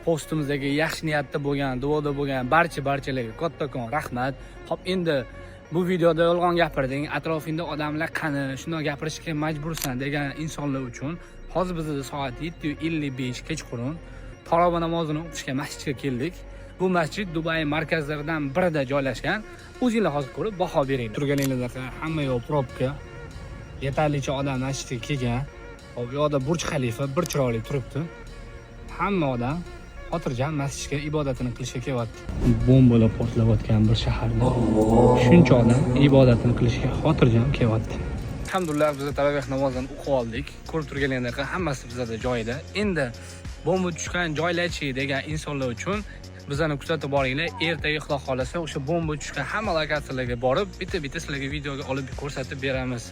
postimizdagi yaxshi niyatda bo'lgan, duoda bo'lgan barchalarga kattakon rahmat. Xo'p, endi bu videoda yolg'on gapirding, atrofingda odamlar qani, shunday gapirishga majbursan degan insonlar uchun hozir bizda soat 7:55 kechqurun taroba namozini o'qishga masjidga keldik. Bu masjid Dubay markazlaridan birida joylashgan. O'zingizlar hozir ko'rib baho bering. Turganingizda hamma yo'q probka. Yetarlicha odam masjidga kelgan. Hop, bu yoqda Burj Xalifa bir chiroyli turibdi. Hamma odam xotirjam masjidga ibodatini qilishga kelyapti. Bombalar portlayotgan bir shaharda shuncha odam ibodatini qilishga xotirjam kelyapti. Alhamdulillah biz taroveh namozini o'qib oldik. Ko'rib turganlaringizga hammasi bizda joyida. Endi bomba tushgan joylarchi degan insonlar uchun bizani kuzatib boringlar. Ertaga Xudo xolasa o'sha bomba tushgan hamma lokatsiyalarga borib, bitta-bitta sizlarga videoga olib ko'rsatib beramiz.